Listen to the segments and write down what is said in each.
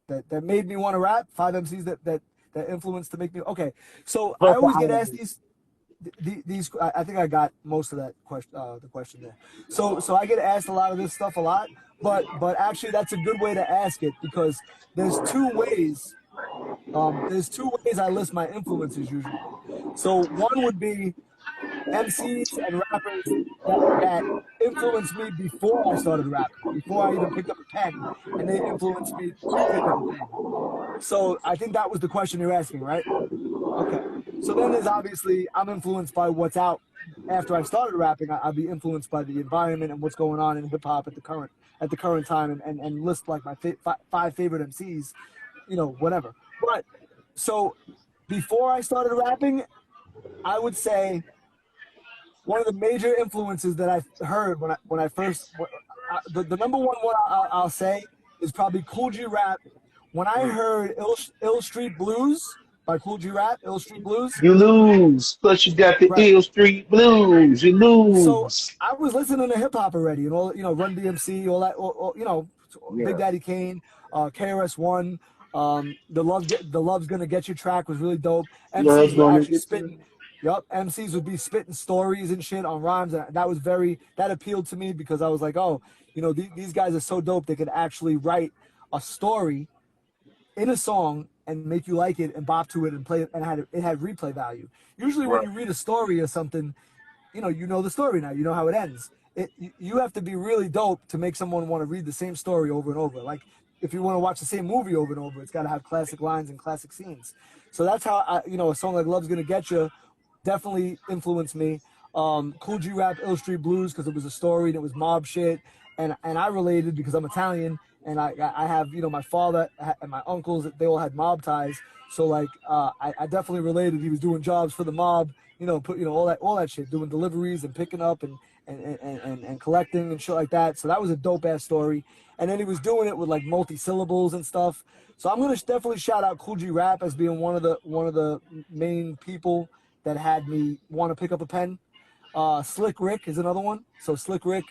that made me want to rap. 5 MCs that influenced to make me. Okay, so I But always get asked these. I think I got most of that question. The question there. So I get asked a lot of this stuff a lot, but actually that's a good way to ask it because there's two ways. There's two ways I list my influences usually. So one would be MCs and rappers that influenced me before I started rapping, before I even picked up a pen, and they influenced me to pick up a pen. So I think that was the question you're asking, right? Okay. So then there's obviously I'm influenced by what's out after I started rapping. I'll be influenced by the environment and what's going on in hip hop at the current time, and list like my 5 favorite MCs, whatever. But so before I started rapping, I would say one of the major influences that I heard when I first the number one I'll say is probably Cool G Rap. When I heard Ill Street Blues by Cool G Rap, Ill Street Blues, you lose. Plus you got the right? Ill Street Blues. You So lose. I was listening to hip hop already, and all Run DMC, all that, Big Yeah. Daddy Kane, KRS One, the Love's Gonna Get You track was really dope. Yeah, that's MCs were gonna actually get to spitting. Yup, MCs would be spitting stories and shit on rhymes, and that appealed to me because I was like, oh, these guys are so dope. They could actually write a story in a song and make you like it and bop to it and play it, and it had replay value. Usually, when right. you read a story or something, you know the story now. You know how it ends. You have to be really dope to make someone want to read the same story over and over. Like if you want to watch the same movie over and over, it's got to have classic lines and classic scenes. So that's how a song like "Love's Gonna Get You" definitely influenced me. Cool G Rap, Ill Street Blues, because it was a story and it was mob shit, and I related because I'm Italian, and I have my father and my uncles, they all had mob ties, so like I definitely related. He was doing jobs for the mob, all that shit, doing deliveries and picking up and collecting and shit like that. So that was a dope ass story, and then he was doing it with like multi syllables and stuff. So I'm gonna definitely shout out Cool G Rap as being one of the main people that had me want to pick up a pen. Slick Rick is another one. So Slick Rick,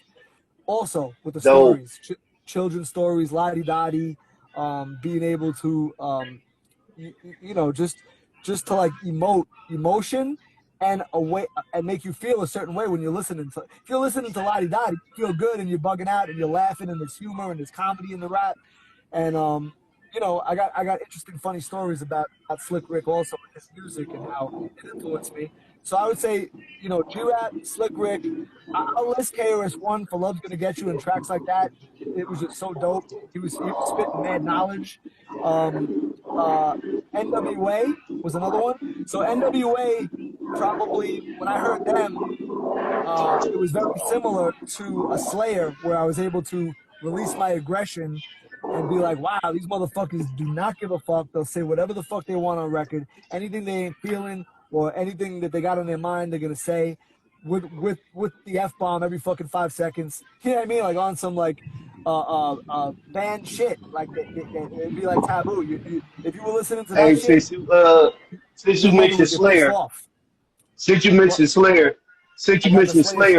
also with the Dope. stories, children's stories, lottie dottie, being able to, just to like emotion and a way and make you feel a certain way when you're listening to. If you're listening to lottie dottie, you feel good and you're bugging out and you're laughing and there's humor and there's comedy in the rap, and I got interesting, funny stories about Slick Rick also with his music and how it influenced me. So I would say, G-Rap, Slick Rick. I'll list KRS-One for "Love's Gonna Get You" and tracks like that. It was just so dope. He was spitting mad knowledge. NWA was another one. So NWA, probably when I heard them, it was very similar to a Slayer, where I was able to release my aggression and be like, wow, these motherfuckers do not give a fuck. They'll say whatever the fuck they want on record. Anything they ain't feeling or anything that they got on their mind, they're gonna say with the F-bomb every fucking 5 seconds. You know what I mean? Like on some like banned shit. Like it'd be like taboo. If you were listening to Hey, that shit, since your you mother mentioned would get pissed Slayer, off. since you What? mentioned Slayer, since I you got the mentioned Slayer Slayer.